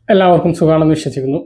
എല്ലാവർക്കും സുഖമാണെന്ന് വിശ്വസിക്കുന്നു.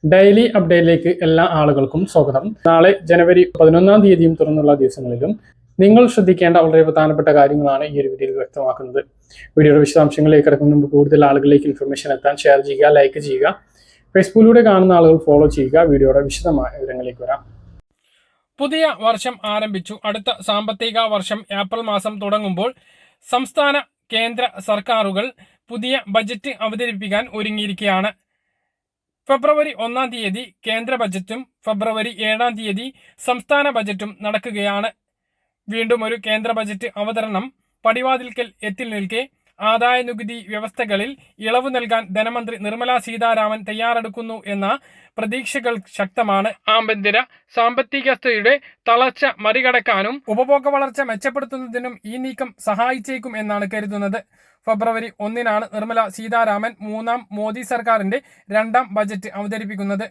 ഡെയിലി അപ്ഡേറ്റിലേക്ക് എല്ലാ ആളുകൾക്കും സ്വാഗതം. നാളെ ജനുവരി 11-ാം തീയതിയും തുറന്നുള്ള ദിവസങ്ങളിലും നിങ്ങൾ ശ്രദ്ധിക്കേണ്ട വളരെ പ്രധാനപ്പെട്ട കാര്യങ്ങളാണ് ഈ ഒരു വീഡിയോയിൽ വ്യക്തമാക്കുന്നത്. വീഡിയോയുടെ വിശദാംശങ്ങളിലേക്ക് കിടക്കുന്ന മുമ്പ് കൂടുതൽ ആളുകളിലേക്ക് ഇൻഫർമേഷൻ എത്താൻ ഷെയർ ചെയ്യുക, ലൈക്ക് ചെയ്യുക. ഫേസ്ബുക്കിലൂടെ കാണുന്ന ആളുകൾ ഫോളോ ചെയ്യുക. വീഡിയോയുടെ വിശദമായ വിവരങ്ങളിലേക്ക് വരാം. പുതിയ വർഷം ആരംഭിച്ചു. അടുത്ത സാമ്പത്തിക വർഷം ഏപ്രിൽ മാസം തുടങ്ങുമ്പോൾ സംസ്ഥാന കേന്ദ്ര സർക്കാരുകൾ പുതിയ ബജറ്റ് അവതരിപ്പിക്കാൻ ഒരുങ്ങിയിരിക്കുകയാണ്. ഫെബ്രുവരി 1-ാം തീയതി കേന്ദ്ര ബജറ്റും ഫെബ്രുവരി 7-ാം തീയതി സംസ്ഥാന ബജറ്റും നടക്കുകയാണ്. വീണ്ടും ഒരു കേന്ദ്ര ബജറ്റ് അവതരണം പടിവാതിൽക്കൽ എത്തി നിൽക്കെ ആദായ നികുതി വ്യവസ്ഥകളിൽ ഇളവ് നൽകാൻ ധനമന്ത്രി നിർമ്മല സീതാരാമൻ തയ്യാറെടുക്കുന്നു എന്ന പ്രതീക്ഷകൾ ശക്തമാണ്. ആഭ്യന്തര സാമ്പത്തികസ്ഥയുടെ തളർച്ച മറികടക്കാനും ഉപഭോഗ വളർച്ച മെച്ചപ്പെടുത്തുന്നതിനും ഈ നീക്കം സഹായിച്ചേക്കും എന്നാണ് കരുതുന്നത്. ഫെബ്രുവരി 1-നാണ് നിർമ്മല സീതാരാമൻ 3-ാം മോദി സർക്കാരിന്റെ 2-ാം ബജറ്റ് അവതരിപ്പിക്കുന്നത്.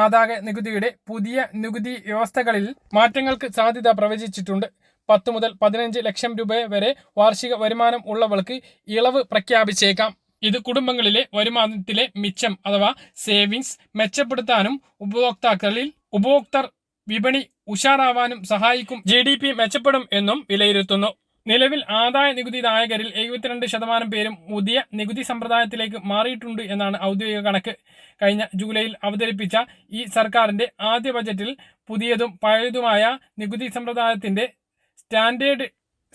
ആദായ നികുതിയുടെ പുതിയ നികുതി വ്യവസ്ഥകളിൽ മാറ്റങ്ങൾക്ക് സാധ്യത പ്രവചിച്ചിട്ടുണ്ട്. 10 മുതൽ 15 ലക്ഷം രൂപ വരെ വാർഷിക വരുമാനം ഉള്ളവർക്ക് ഇളവ് പ്രഖ്യാപിച്ചേക്കാം. ഇത് കുടുംബങ്ങളിലെ വരുമാനത്തിലെ മിച്ചം അഥവാ സേവിങ്സ് മെച്ചപ്പെടുത്താനും ഉപഭോക്തൃ വിപണി ഉഷാറാവാനും സഹായിക്കും. GDP മെച്ചപ്പെടും എന്നും വിലയിരുത്തുന്നു. നിലവിൽ ആദായ നികുതിദായകരിൽ 72% പേരും പുതിയ നികുതി സമ്പ്രദായത്തിലേക്ക് മാറിയിട്ടുണ്ട് എന്നാണ് ഔദ്യോഗിക കണക്ക്. കഴിഞ്ഞ ജൂലൈയിൽ അവതരിപ്പിച്ച ഈ സർക്കാരിന്റെ ആദ്യ ബജറ്റിൽ പുതിയതും പഴയതുമായ നികുതി സമ്പ്രദായത്തിന്റെ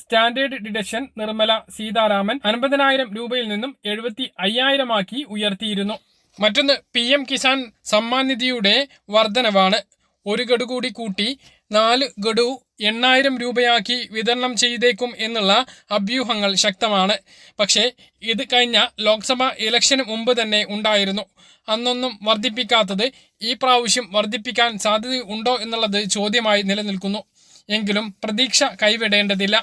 സ്റ്റാൻഡേർഡ് ഡിഡക്ഷൻ നിർമ്മല സീതാരാമൻ 50,000 രൂപയിൽ നിന്നും 75,000 ആക്കി ഉയർത്തിയിരുന്നു. മറ്റൊന്ന് PM കിസാൻ സമ്മാൻ നിധിയുടെ വർധനവാണ്. ഒരു ഗഡു കൂടി കൂട്ടി 4 ഗഡു 8,000 രൂപയാക്കി വിതരണം ചെയ്തേക്കും എന്നുള്ള അഭ്യൂഹങ്ങൾ ശക്തമാണ്. പക്ഷേ ഇത് കഴിഞ്ഞ ലോക്സഭാ ഇലക്ഷന് മുമ്പ് തന്നെ ഉണ്ടായിരുന്നു. അന്നൊന്നും വർദ്ധിപ്പിക്കാത്തത് ഈ പ്രാവശ്യം വർദ്ധിപ്പിക്കാൻ സാധ്യതയുണ്ടോ എന്നുള്ളത് ചോദ്യമായി നിലനിൽക്കുന്നു. എങ്കിലും പ്രതീക്ഷ കൈവിടേണ്ടതില്ല.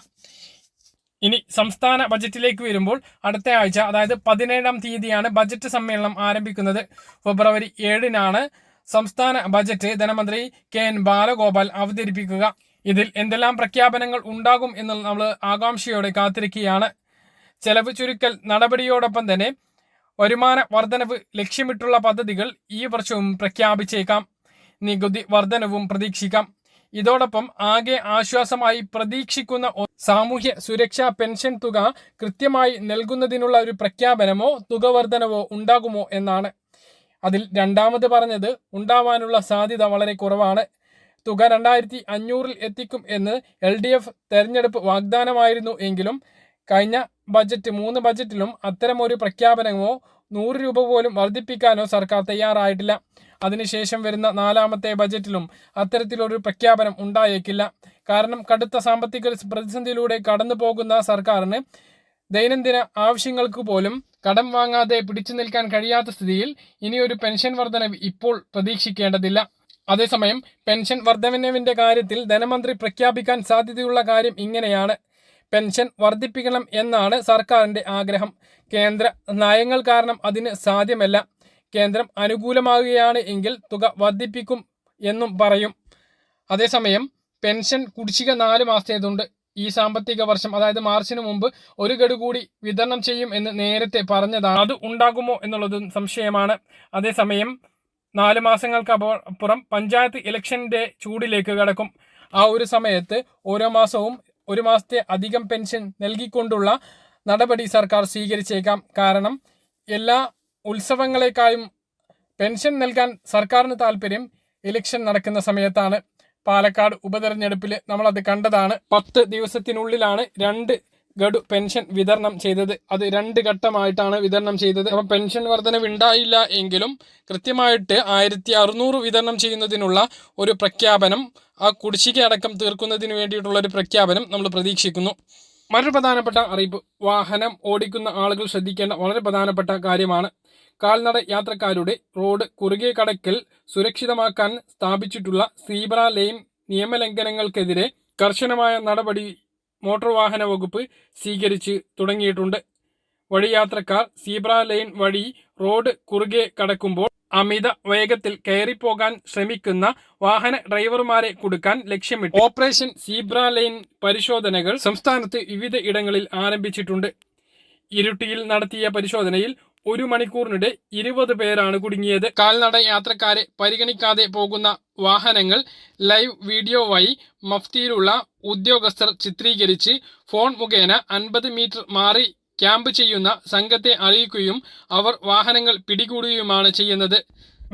ഇനി സംസ്ഥാന ബജറ്റിലേക്ക് വരുമ്പോൾ അടുത്ത ആഴ്ച അതായത് 17-ാം തീയതിയാണ് ബജറ്റ് സമ്മേളനം ആരംഭിക്കുന്നത്. ഫെബ്രുവരി 7-നാണ് സംസ്ഥാന ബജറ്റ് ധനമന്ത്രി KN ബാലഗോപാൽ അവതരിപ്പിക്കുക. ഇതിൽ എന്തെല്ലാം പ്രഖ്യാപനങ്ങൾ ഉണ്ടാകും എന്ന് നമ്മൾ ആകാംക്ഷയോടെ കാത്തിരിക്കുകയാണ്. ചെലവ് ചുരുക്കൽ നടപടിയോടൊപ്പം തന്നെ വരുമാന വർധനവ് ലക്ഷ്യമിട്ടുള്ള പദ്ധതികൾ ഈ വർഷവും പ്രഖ്യാപിച്ചേക്കാം. നികുതി വർധനവും പ്രതീക്ഷിക്കാം. ഇതോടൊപ്പം ആകെ ആശ്വാസമായി പ്രതീക്ഷിക്കുന്ന സാമൂഹ്യ സുരക്ഷാ പെൻഷൻ തുക കൃത്യമായി നൽകുന്നതിനുള്ള ഒരു പ്രഖ്യാപനമോ തുക വർധനവോ ഉണ്ടാകുമോ എന്നാണ്. അതിൽ രണ്ടാമത് പറഞ്ഞത് ഉണ്ടാവാനുള്ള സാധ്യത വളരെ കുറവാണ്. തുക 2,500-ൽ എത്തിക്കും എന്ന് LDF തെരഞ്ഞെടുപ്പ് വാഗ്ദാനമായിരുന്നു എങ്കിലും കഴിഞ്ഞ ബജറ്റ് 3 ബജറ്റിലും അത്തരമൊരു പ്രഖ്യാപനമോ 100 രൂപ പോലും വർദ്ധിപ്പിക്കാനോ സർക്കാർ തയ്യാറായിട്ടില്ല. അതിനുശേഷം വരുന്ന 4-ാമത്തെ ബജറ്റിലും അത്തരത്തിലൊരു പ്രഖ്യാപനം ഉണ്ടായേക്കില്ല. കാരണം കടുത്ത സാമ്പത്തിക പ്രതിസന്ധിയിലൂടെ കടന്നു പോകുന്ന സർക്കാരിന് ദൈനംദിന ആവശ്യങ്ങൾക്ക് പോലും കടം വാങ്ങാതെ പിടിച്ചു നിൽക്കാൻ കഴിയാത്ത സ്ഥിതിയിൽ ഇനിയൊരു പെൻഷൻ വർധനവ് ഇപ്പോൾ പ്രതീക്ഷിക്കേണ്ടതില്ല. അതേസമയം പെൻഷൻ വർധനവിന്റെ കാര്യത്തിൽ ധനമന്ത്രി പ്രഖ്യാപിക്കാൻ സാധ്യതയുള്ള കാര്യം ഇങ്ങനെയാണ്. പെൻഷൻ വർദ്ധിപ്പിക്കണം എന്നാണ് സർക്കാരിന്റെ ആഗ്രഹം. കേന്ദ്ര നയങ്ങൾ കാരണം അതിന് സാധ്യമല്ല. കേന്ദ്രം അനുകൂലമാകുകയാണ് എങ്കിൽ തുക വർദ്ധിപ്പിക്കും എന്നും പറയും. അതേസമയം പെൻഷൻ കുടിശ്ശിക 4 മാസത്തേതുണ്ട്. ഈ സാമ്പത്തിക വർഷം അതായത് മാർച്ചിന് മുമ്പ് 1 ഗഡു കൂടി വിതരണം ചെയ്യും എന്ന് നേരത്തെ പറഞ്ഞതാണ്. അത് ഉണ്ടാകുമോ എന്നുള്ളത് സംശയമാണ്. അതേസമയം 4 മാസങ്ങൾക്കപ്പുറം പഞ്ചായത്ത് ഇലക്ഷന്റെ ചൂടിലേക്ക് കടക്കും. ആ ഒരു സമയത്ത് ഓരോ മാസവും 1 മാസത്തെ അധികം പെൻഷൻ നൽകിക്കൊണ്ടുള്ള നടപടി സർക്കാർ സ്വീകരിച്ചേക്കാം. കാരണം എല്ലാ ഉത്സവങ്ങളെക്കാളും പെൻഷൻ നൽകാൻ സർക്കാരിന് താല്പര്യം ഇലക്ഷൻ നടക്കുന്ന സമയത്താണ്. പാലക്കാട് ഉപതെരഞ്ഞെടുപ്പിൽ നമ്മളത് കണ്ടതാണ്. 10 ദിവസത്തിനുള്ളിലാണ് 2 ഗഡു പെൻഷൻ വിതരണം ചെയ്തത്. അത് 2 ഘട്ടമായിട്ടാണ് വിതരണം ചെയ്തത്. അപ്പം പെൻഷൻ വർധനവ് ഉണ്ടായില്ല എങ്കിലും കൃത്യമായിട്ട് 1,600 വിതരണം ചെയ്യുന്നതിനുള്ള ഒരു പ്രഖ്യാപനം, ആ കുടിശ്ശിക അടക്കം തീർക്കുന്നതിന് വേണ്ടിയിട്ടുള്ള ഒരു പ്രഖ്യാപനം നമ്മൾ പ്രതീക്ഷിക്കുന്നു. മറ്റൊരു പ്രധാനപ്പെട്ട അറിയിപ്പ്, വാഹനം ഓടിക്കുന്ന ആളുകൾ ശ്രദ്ധിക്കേണ്ട വളരെ പ്രധാനപ്പെട്ട കാര്യമാണ്. കാൽനട യാത്രക്കാരുടെ റോഡ് കുറുകെ കടക്കൽ സുരക്ഷിതമാക്കാൻ സ്ഥാപിച്ചിട്ടുള്ള സീബ്ര ലൈൻ നിയമലംഘനങ്ങൾക്കെതിരെ കർശനമായ നടപടി മോട്ടോർ വാഹന വകുപ്പ് സ്വീകരിച്ച് തുടങ്ങിയിട്ടുണ്ട്. വഴിയാത്രക്കാർ സീബ്ര ലൈൻ വഴി റോഡ് കുറുകെ കടക്കുമ്പോൾ അമിത വേഗത്തിൽ കയറിപ്പോകാൻ ശ്രമിക്കുന്ന വാഹന ഡ്രൈവർമാരെ കുടുക്കാൻ ലക്ഷ്യമിട്ട് ഓപ്പറേഷൻ സീബ്ര ലൈൻ പരിശോധനകൾ സംസ്ഥാനത്ത് വിവിധ ഇടങ്ങളിൽ ആരംഭിച്ചിട്ടുണ്ട്. ഇരുട്ടിയിൽ നടത്തിയ പരിശോധനയിൽ 1 മണിക്കൂറിനിടെ 20 പേരാണ് കുടുങ്ങിയത്. കാൽനട യാത്രക്കാരെ പരിഗണിക്കാതെ പോകുന്ന വാഹനങ്ങൾ ലൈവ് വീഡിയോ വഴി മഫ്തിയിലുള്ള ഉദ്യോഗസ്ഥർ ചിത്രീകരിച്ച് ഫോൺ മുഖേന 50 മീറ്റർ മാറി ക്യാമ്പ് ചെയ്യുന്ന സംഘത്തെ അറിയിക്കുകയും അവർ വാഹനങ്ങൾ പിടികൂടുകയുമാണ് ചെയ്യുന്നത്.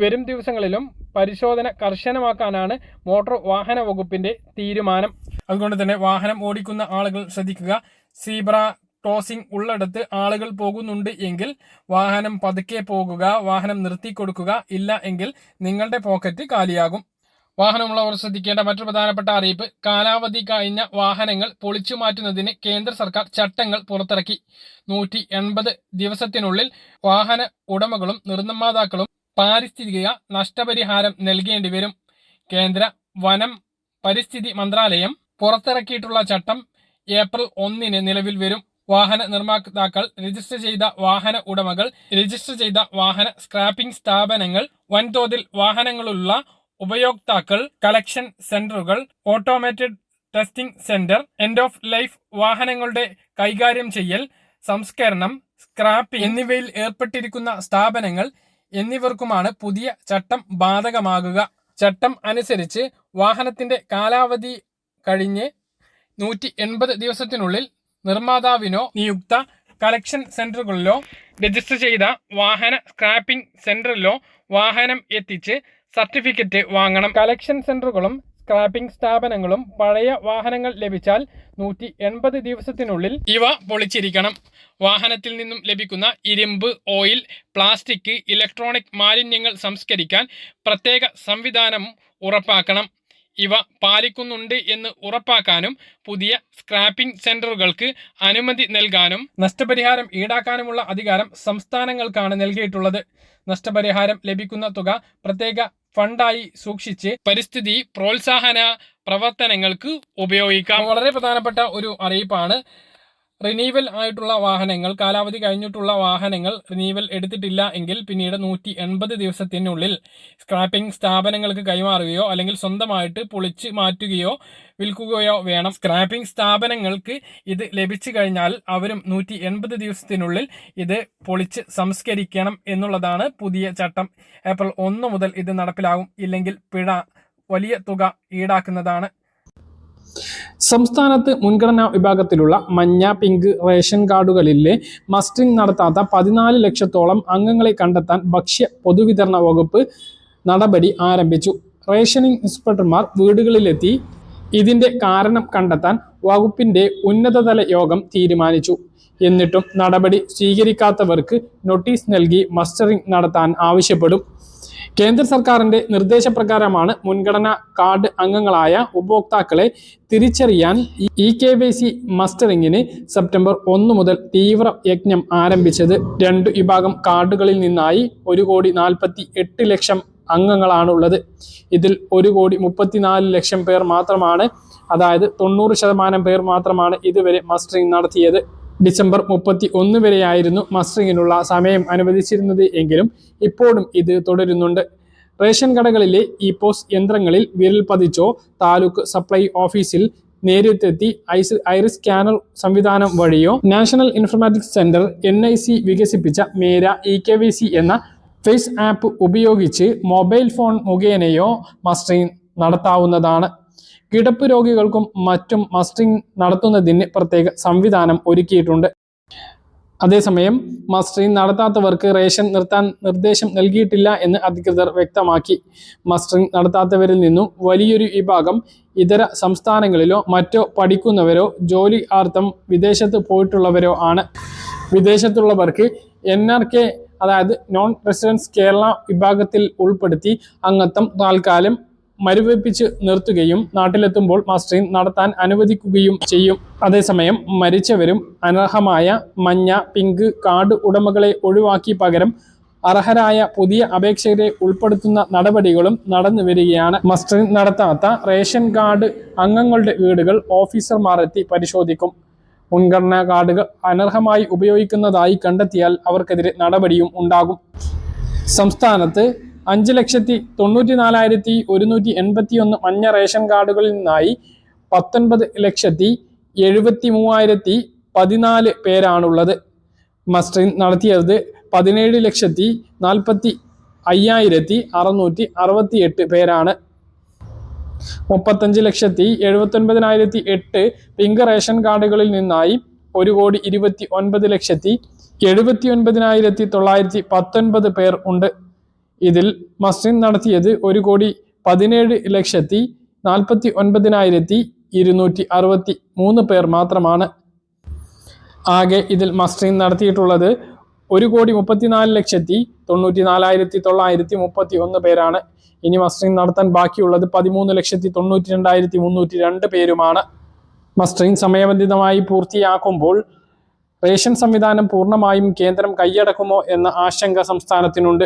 വരും ദിവസങ്ങളിലും പരിശോധന കർശനമാക്കാനാണ് മോട്ടോർ വാഹന വകുപ്പിന്റെ തീരുമാനം. അതുകൊണ്ട് തന്നെ വാഹനം ഓടിക്കുന്ന ആളുകൾ ശ്രദ്ധിക്കുക. സീബ്ര ക്രോസിംഗ് ഉള്ളിടത്ത് ആളുകൾ പോകുന്നുണ്ട് എങ്കിൽ വാഹനം പതുക്കെ പോകുക, വാഹനം നിർത്തിക്കൊടുക്കുക. ഇല്ല എങ്കിൽ നിങ്ങളുടെ പോക്കറ്റ് കാലിയാകും. വാഹനമുള്ളവർ ശ്രദ്ധിക്കേണ്ട മറ്റൊരു പ്രധാനപ്പെട്ട അറിയിപ്പ്: കാലാവധി കഴിഞ്ഞ വാഹനങ്ങൾ പൊളിച്ചു മാറ്റുന്നതിന് കേന്ദ്ര സർക്കാർ ചട്ടങ്ങൾ പുറത്തിറക്കി. 180 ദിവസത്തിനുള്ളിൽ വാഹന ഉടമകളും നിർമ്മാതാക്കളും പാരിസ്ഥിതിക നഷ്ടപരിഹാരം നൽകേണ്ടി വരും. കേന്ദ്ര വനം പരിസ്ഥിതി മന്ത്രാലയം പുറത്തിറക്കിയിട്ടുള്ള ചട്ടം ഏപ്രിൽ 1 നിലവിൽ വരും. വാഹന നിർമ്മാതാക്കൾ, രജിസ്റ്റർ ചെയ്ത വാഹന ഉടമകൾ, രജിസ്റ്റർ ചെയ്ത വാഹന സ്ക്രാപ്പിംഗ് സ്ഥാപനങ്ങൾ, വൻതോതിൽ വാഹനങ്ങളുള്ള ഉപയോക്താക്കൾ, കളക്ഷൻ സെന്ററുകൾ, automated testing centre, end of life വാഹനങ്ങളുടെ കൈകാര്യം ചെയ്യൽ, സംസ്കരണം, സ്ക്രാപ്പിംഗ് എന്നിവയിൽ ഏർപ്പെട്ടിരിക്കുന്ന സ്ഥാപനങ്ങൾ എന്നിവർക്കുമാണ് പുതിയ ചട്ടം ബാധകമാകുക. ചട്ടം അനുസരിച്ച് വാഹനത്തിന്റെ കാലാവധി കഴിഞ്ഞ് 180 ദിവസത്തിനുള്ളിൽ നിർമ്മാതാവിനോ നിയുക്ത കളക്ഷൻ സെന്ററുകളിലോ രജിസ്റ്റർ ചെയ്ത വാഹന സ്ക്രാപ്പിംഗ് സെന്ററിലോ വാഹനം എത്തിച്ച് സർട്ടിഫിക്കറ്റ് വാങ്ങണം. കളക്ഷൻ സെന്ററുകളും സ്ക്രാപ്പിംഗ് സ്ഥാപനങ്ങളും പഴയ വാഹനങ്ങൾ ലഭിച്ചാൽ 180 ദിവസത്തിനുള്ളിൽ ഇവ പൊളിച്ചിരിക്കണം. വാഹനത്തിൽ നിന്നും ലഭിക്കുന്ന ഇരുമ്പ്, ഓയിൽ, പ്ലാസ്റ്റിക്, ഇലക്ട്രോണിക് മാലിന്യങ്ങൾ സംസ്കരിക്കാൻ പ്രത്യേക സംവിധാനം ഉറപ്പാക്കണം. ഇവ പാലിക്കുന്നുണ്ട് എന്ന് ഉറപ്പാക്കാനും പുതിയ സ്ക്രാപ്പിംഗ് സെന്ററുകൾക്ക് അനുമതി നൽകാനും നഷ്ടപരിഹാരം ഈടാക്കാനുമുള്ള അധികാരം സംസ്ഥാനങ്ങൾക്കാണ് നൽകിയിട്ടുള്ളത്. നഷ്ടപരിഹാരം ലഭിക്കുന്ന തുക പ്രത്യേക ഫണ്ടായി സൂക്ഷിച്ച് പരിസ്ഥിതി പ്രോത്സാഹന പ്രവർത്തനങ്ങൾക്ക് ഉപയോഗിക്കാം. വളരെ പ്രധാനപ്പെട്ട ഒരു അറിയിപ്പാണ്. റിനീവൽ ആയിട്ടുള്ള വാഹനങ്ങൾ, കാലാവധി കഴിഞ്ഞിട്ടുള്ള വാഹനങ്ങൾ റിനീവൽ എടുത്തിട്ടില്ല എങ്കിൽ പിന്നീട് 180 ദിവസത്തിനുള്ളിൽ സ്ക്രാപ്പിംഗ് സ്ഥാപനങ്ങൾക്ക് കൈമാറുകയോ അല്ലെങ്കിൽ സ്വന്തമായിട്ട് പൊളിച്ച് മാറ്റുകയോ വിൽക്കുകയോ വേണം. സ്ക്രാപ്പിംഗ് സ്ഥാപനങ്ങൾക്ക് ഇത് ലഭിച്ചു കഴിഞ്ഞാൽ അവരും 180 ദിവസത്തിനുള്ളിൽ ഇത് പൊളിച്ച് സംസ്കരിക്കണം എന്നുള്ളതാണ് പുതിയ ചട്ടം. ഏപ്രിൽ 1 മുതൽ ഇത് നടപ്പിലാകും. ഇല്ലെങ്കിൽ പിഴ, വലിയ തുക ഈടാക്കുന്നതാണ്. സംസ്ഥാനത്ത് മുൻഗണനാ വിഭാഗത്തിലുള്ള മഞ്ഞ, പിങ്ക് റേഷൻ കാർഡുകളിലെ മസ്റ്ററിംഗ് നടത്താത്ത 14 ലക്ഷത്തോളം അംഗങ്ങളെ കണ്ടെത്താൻ ഭക്ഷ്യ പൊതുവിതരണ വകുപ്പ് നടപടി ആരംഭിച്ചു. റേഷനിംഗ് ഇൻസ്പെക്ടർമാർ വീടുകളിലെത്തി ഇതിന്റെ കാരണം കണ്ടെത്താൻ വകുപ്പിന്റെ ഉന്നതതല യോഗം തീരുമാനിച്ചു. എന്നിട്ടും നടപടി സ്വീകരിക്കാത്തവർക്ക് നോട്ടീസ് നൽകി മസ്റ്ററിംഗ് നടത്താൻ ആവശ്യപ്പെടും. കേന്ദ്ര സർക്കാരിന്റെ നിർദ്ദേശപ്രകാരമാണ് മുൻഗണനാ കാർഡ് അംഗങ്ങളായ ഉപഭോക്താക്കളെ തിരിച്ചറിയാൻ EKYC മസ്റ്ററിംഗിന് സെപ്റ്റംബർ 1 മുതൽ തീവ്ര യജ്ഞം ആരംഭിച്ചത്. 2 വിഭാഗം കാർഡുകളിൽ നിന്നായി 1,48,00,000 അംഗങ്ങളാണുള്ളത്. ഇതിൽ 1,34,00,000 പേർ മാത്രമാണ്, അതായത് 90% പേർ മാത്രമാണ് ഇതുവരെ മസ്റ്ററിംഗ് നടത്തിയത്. ഡിസംബർ 31 വരെയായിരുന്നു മസ്റ്ററിങ്ങിനുള്ള സമയം അനുവദിച്ചിരുന്നത് എങ്കിലും ഇപ്പോഴും ഇത് തുടരുന്നുണ്ട്. റേഷൻ കടകളിലെ POS യന്ത്രങ്ങളിൽ വിരൽ പതിച്ചോ താലൂക്ക് സപ്ലൈ ഓഫീസിൽ നേരിട്ടെത്തി ഐറിസ് സ്കാനർ സംവിധാനം വഴിയോ നാഷണൽ ഇൻഫർമാറ്റിക്സ് സെന്റർ NIC വികസിപ്പിച്ച മേര EKYC എന്ന ഫേസ് ആപ്പ് ഉപയോഗിച്ച് മൊബൈൽ ഫോൺ മുഖേനയോ മസ്റ്ററിംഗ് നടത്താവുന്നതാണ്. കിടപ്പ് രോഗികൾക്കും മറ്റും മസ്റ്ററിംഗ് നടത്തുന്നതിന് പ്രത്യേക സംവിധാനം ഒരുക്കിയിട്ടുണ്ട്. അതേസമയം മസ്റ്ററിംഗ് നടത്താത്തവർക്ക് റേഷൻ നിർത്താൻ നിർദ്ദേശം നൽകിയിട്ടില്ല എന്ന് അധികൃതർ വ്യക്തമാക്കി. മസ്റ്ററിംഗ് നടത്താത്തവരിൽ നിന്നും വലിയൊരു വിഭാഗം ഇതര സംസ്ഥാനങ്ങളിലോ മറ്റോ പഠിക്കുന്നവരോ ജോലി ആർത്ഥം വിദേശത്ത് പോയിട്ടുള്ളവരോ ആണ്. വിദേശത്തുള്ളവർക്ക് NRK, അതായത് നോൺ റെസിഡൻസ് കേരള വിഭാഗത്തിൽ ഉൾപ്പെടുത്തി അംഗത്വം താൽക്കാലം മരവിപ്പിച്ച് നിർത്തുകയും നാട്ടിലെത്തുമ്പോൾ മസ്റ്ററിംഗ് നടത്താൻ അനുവദിക്കുകയും ചെയ്യും. അതേസമയം മരിച്ചവരും അനർഹമായ മഞ്ഞ, പിങ്ക് കാർഡ് ഉടമകളെ ഒഴിവാക്കി പകരം അർഹരായ പുതിയ അപേക്ഷകരെ ഉൾപ്പെടുത്തുന്ന നടപടികളും നടന്നു വരികയാണ്. മസ്റ്ററിംഗ് നടത്താത്ത റേഷൻ കാർഡ് അംഗങ്ങളുടെ വീടുകൾ ഓഫീസർമാർ എത്തി പരിശോധിക്കും. മുൻഗണനാ കാർഡുകൾ അനർഹമായി ഉപയോഗിക്കുന്നതായി കണ്ടെത്തിയാൽ അവർക്കെതിരെ നടപടിയും ഉണ്ടാകും. സംസ്ഥാനത്ത് 5,94,181 മഞ്ഞ റേഷൻ കാർഡുകളിൽ നിന്നായി 19,73,014 പേരാണുള്ളത്. മസ്റ്ററിംഗ് നടത്തിയത് 17,45,668 പേരാണ്. 35,79,008 പിങ്ക് റേഷൻ കാർഡുകളിൽ നിന്നായി 1,29,79,919 പേർ ഉണ്ട്. ഇതിൽ മസ്റ്ററിംഗ് നടത്തിയത് 1,17,49,263 പേർ മാത്രമാണ്. ആകെ ഇതിൽ മസ്റ്ററിംഗ് നടത്തിയിട്ടുള്ളത് 1,34,94,931 പേരാണ്. ഇനി മസ്റ്ററിംഗ് നടത്താൻ ബാക്കിയുള്ളത് 13,92,302 പേരുമാണ്. മസ്റ്ററിംഗ് സമയബന്ധിതമായി പൂർത്തിയാക്കുമ്പോൾ റേഷൻ സംവിധാനം പൂർണ്ണമായും കേന്ദ്രം കൈയടക്കുമോ എന്ന ആശങ്ക സംസ്ഥാനത്തിനുണ്ട്.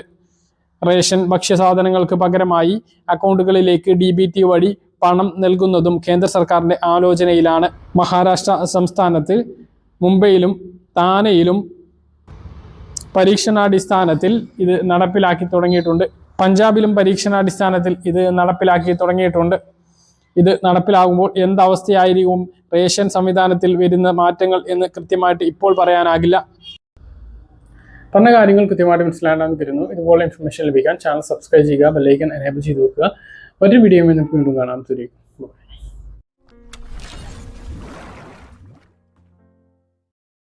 റേഷൻ ഭക്ഷ്യസാധനങ്ങൾക്ക് പകരമായി അക്കൗണ്ടുകളിലേക്ക് DBT വഴി പണം നൽകുന്നതും കേന്ദ്ര സർക്കാരിന്റെ ആലോചനയിലാണ്. മഹാരാഷ്ട്ര സംസ്ഥാനത്ത് മുംബൈയിലും താനെയിലും പരീക്ഷണാടിസ്ഥാനത്തിൽ ഇത് നടപ്പിലാക്കി തുടങ്ങിയിട്ടുണ്ട്. പഞ്ചാബിലും പരീക്ഷണാടിസ്ഥാനത്തിൽ ഇത് നടപ്പിലാക്കി തുടങ്ങിയിട്ടുണ്ട്. ഇത് നടപ്പിലാകുമ്പോൾ എന്തവസ്ഥയായിരിക്കും റേഷൻ സംവിധാനത്തിൽ വരുന്ന മാറ്റങ്ങൾ എന്ന് കൃത്യമായിട്ട് ഇപ്പോൾ പറയാനാകില്ല. പറഞ്ഞ കാര്യങ്ങൾ കൃത്യമായിട്ട് മനസ്സിലാണെന്ന് കരുതുന്നു. ഇതുപോലെ ഇൻഫർമേഷൻ ലഭിക്കാൻ ചാനൽ സബ്സ്ക്രൈബ് ചെയ്യുക, ബെല്ലൈക്കൺ എനേബിൾ ചെയ്ത് വെക്കുക. ഒരു വീഡിയോ വീണ്ടും കാണാം.